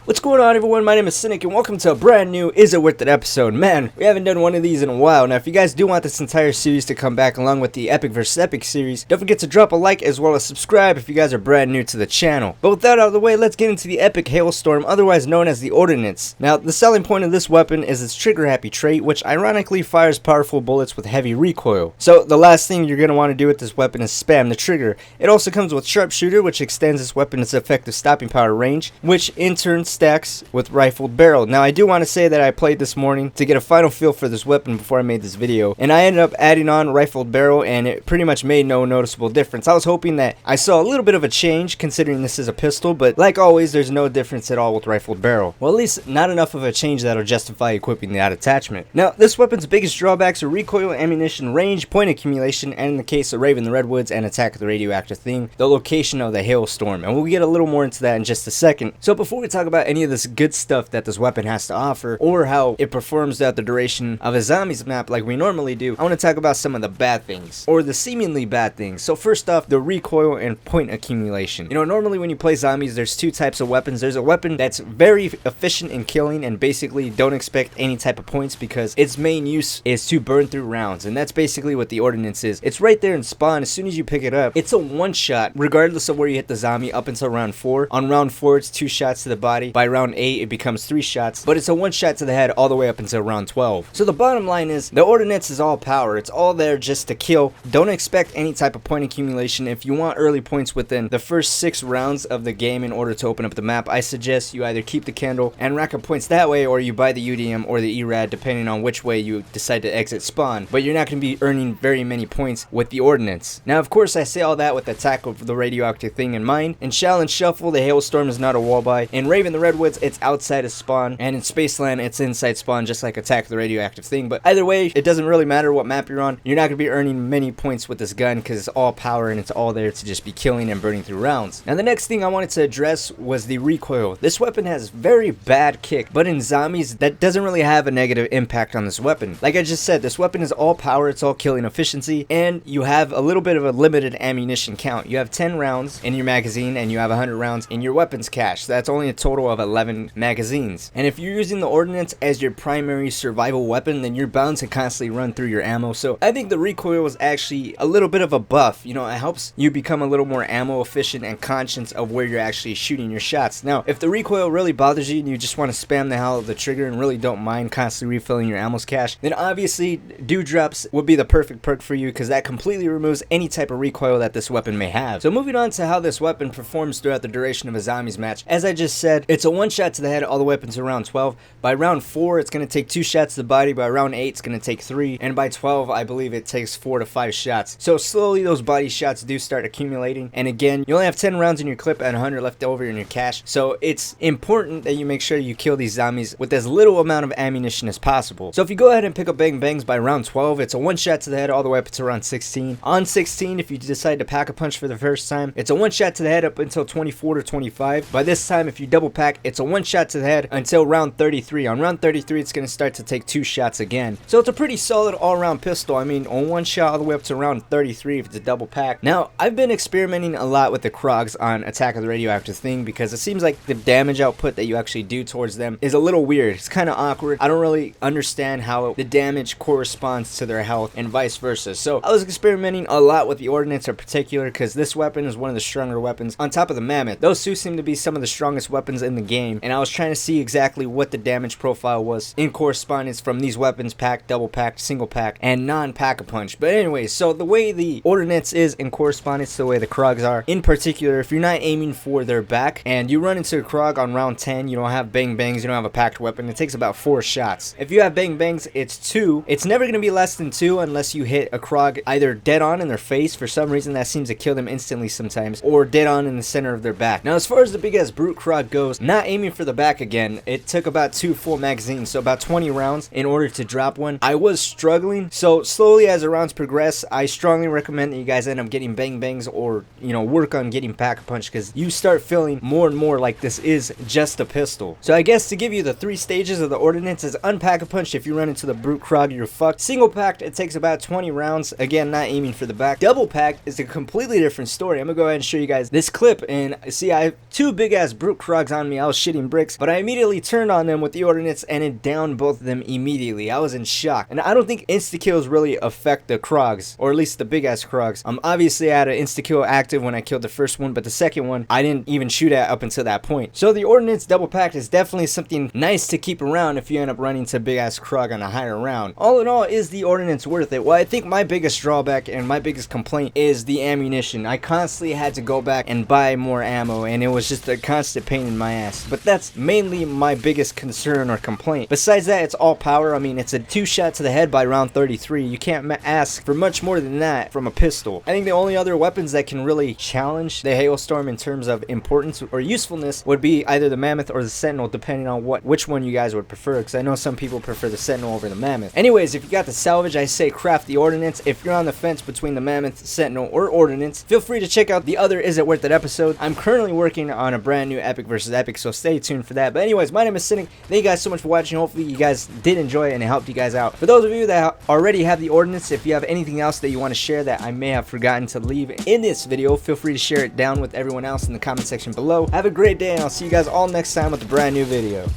What's going on, everyone? My name is Cynic, and welcome to a brand new Is It Worth It episode. Man, we haven't done one of these in a while. Now, if you guys do want this entire series to come back along with the Epic vs. Epic series, don't forget to drop a like as well as subscribe if you guys are brand new to the channel. But with that out of the way, let's get into the Epic Hailstorm, otherwise known as the Ordnance. Now, the selling point of this weapon is its trigger-happy trait, which ironically fires powerful bullets with heavy recoil. So, the last thing you're going to want to do with this weapon is spam the trigger. It also comes with Sharpshooter, which extends this weapon's effective stopping power range, which in turn stacks with Rifled Barrel. Now, I do want to say that I played this morning to get a final feel for this weapon before I made this video, and I ended up adding on Rifled Barrel, and it pretty much made no noticeable difference. I was hoping that I saw a little bit of a change considering this is a pistol, but like always, there's no difference at all with Rifled Barrel. Well, at least not enough of a change that'll justify equipping that attachment. Now, this weapon's biggest drawbacks are recoil, ammunition range, point accumulation, and in the case of Raven the Redwoods and Attack of the Radioactive thing, the location of the Hailstorm, and we'll get a little more into that in just a second. So before we talk about any of this good stuff that this weapon has to offer, or how it performs throughout the duration of a zombies map like we normally do, I want to talk about some of the bad things, or the seemingly bad things. So first off, the recoil and point accumulation. You know, normally when you play zombies, there's two types of weapons. There's a weapon that's very efficient in killing and basically don't expect any type of points because its main use is to burn through rounds, and that's basically what the Ordnance is. It's right there in spawn. As soon as you pick it up, it's a one shot regardless of where you hit the zombie up until round 4. On round 4, it's 2 shots to the body. By round 8, it becomes 3 shots, but it's a 1 shot to the head all the way up until round 12. So the bottom line is, the Ordnance is all power. It's all there just to kill. Don't expect any type of point accumulation. If you want early points within the first 6 rounds of the game in order to open up the map, I suggest you either keep the candle and rack up points that way, or you buy the UDM or the ERAD depending on which way you decide to exit spawn. But you're not going to be earning very many points with the Ordnance. Now, of course, I say all that with Attack of the Radioactive thing in mind. In Shell and Shuffle, the Hailstorm is not a wall buy. In Raven the Redwoods, it's outside of spawn, and in Spaceland, it's inside spawn, just like Attack of the Radioactive thing. But either way, it doesn't really matter what map you're on. You're not going to be earning many points with this gun because it's all power and it's all there to just be killing and burning through rounds. Now, the next thing I wanted to address was the recoil. This weapon has very bad kick, but in zombies, that doesn't really have a negative impact on this weapon. Like I just said, this weapon is all power, it's all killing efficiency, and you have a little bit of a limited ammunition count. You have 10 rounds in your magazine, and you have 100 rounds in your weapons cache. So that's only a total of 11 magazines. And if you're using the Ordnance as your primary survival weapon, then you're bound to constantly run through your ammo. So I think the recoil is actually a little bit of a buff. You know, it helps you become a little more ammo efficient and conscious of where you're actually shooting your shots. Now, if the recoil really bothers you and you just want to spam the hell out of the trigger and really don't mind constantly refilling your ammo cache, then obviously Dewdrops would be the perfect perk for you because that completely removes any type of recoil that this weapon may have. So moving on to how this weapon performs throughout the duration of a zombies match. As I just said, it's a 1 shot to the head all the way up until round 12. By round 4, it's going to take 2 shots to the body. By round 8, it's going to take 3. And by 12, I believe it takes 4 to 5 shots. So slowly those body shots do start accumulating. And again, you only have 10 rounds in your clip and 100 left over in your cache. So it's important that you make sure you kill these zombies with as little amount of ammunition as possible. So if you go ahead and pick up Bang Bangs by round 12, it's a 1 shot to the head all the way up until round 16. On 16, if you decide to pack a punch for the first time, it's a 1 shot to the head up until 24 to 25. By this time, if you double pack, it's a 1 shot to the head until round 33. On round 33, it's going to start to take 2 shots again. So it's a pretty solid all-around pistol. I mean, on 1 shot all the way up to round 33 if it's a double pack. Now, I've been experimenting a lot with the Krogs on Attack of the Radioactive thing because it seems like the damage output that you actually do towards them is a little weird. It's kind of awkward. I don't really understand how the damage corresponds to their health and vice versa. So I was experimenting a lot with the Ordnance in particular because this weapon is one of the stronger weapons on top of the Mammoth. Those two seem to be some of the strongest weapons in the game, and I was trying to see exactly what the damage profile was in correspondence from these weapons: pack, double pack, single pack, and non-pack-a-punch. But anyway, so the way the Ordnance is in correspondence to the way the Krogs are, in particular, if you're not aiming for their back and you run into a Krog on round 10, you don't have Bang Bangs, you don't have a packed weapon, it takes about 4 shots. If you have Bang Bangs, it's 2. It's never going to be less than 2 unless you hit a Krog either dead on in their face. For some reason, that seems to kill them instantly sometimes, or dead on in the center of their back. Now, as far as the big ass brute Krog goes, not aiming for the back again, it took about 2 full magazines, so about 20 rounds in order to drop one. I was struggling, so slowly as the rounds progress, I strongly recommend that you guys end up getting Bang Bangs or, you know, work on getting Pack-a-Punch because you start feeling more and more like this is just a pistol. So I guess to give you the 3 stages of the Ordnance is Unpack-a-Punch. If you run into the brute Krog, you're fucked. Single packed, it takes about 20 rounds. Again, not aiming for the back. Double packed is a completely different story. I'm gonna go ahead and show you guys this clip, and see, I have 2 big ass brute Krogs on me me. I was shitting bricks, but I immediately turned on them with the ordnance and it downed both of them immediately. I was in shock. And I don't think insta-kills really affect the Krogs, or at least the big ass Krogs. Obviously I had an insta-kill active when I killed the first one, but the second one I didn't even shoot at up until that point. So the ordnance double pack is definitely something nice to keep around if you end up running to big ass Krog on a higher round. All in all, is the ordnance worth it? Well, I think my biggest drawback and my biggest complaint is the ammunition. I constantly had to go back and buy more ammo, and it was just a constant pain in my ass. But that's mainly my biggest concern or complaint. Besides that, it's all power. I mean, it's a 2-shot to the head by round 33. You can't ask for much more than that from a pistol. I think the only other weapons that can really challenge the Hailstorm in terms of importance or usefulness would be either the Mammoth or the Sentinel, depending on which one you guys would prefer, because I know some people prefer the Sentinel over the Mammoth. Anyways, if you got the salvage, I say craft the ordnance. If you're on the fence between the Mammoth, Sentinel, or ordnance, feel free to check out the other Is It Worth It episode. I'm currently working on a brand new epic versus epic, so stay tuned for that. But anyways, my name is Cynic. Thank you guys so much for watching. Hopefully you guys did enjoy it and it helped you guys out. For those of you that already have the ordnance, if you have anything else that you want to share that I may have forgotten to leave in this video, feel free to share it down with everyone else in the comment section below. Have a great day, and I'll see you guys all next time with a brand new video.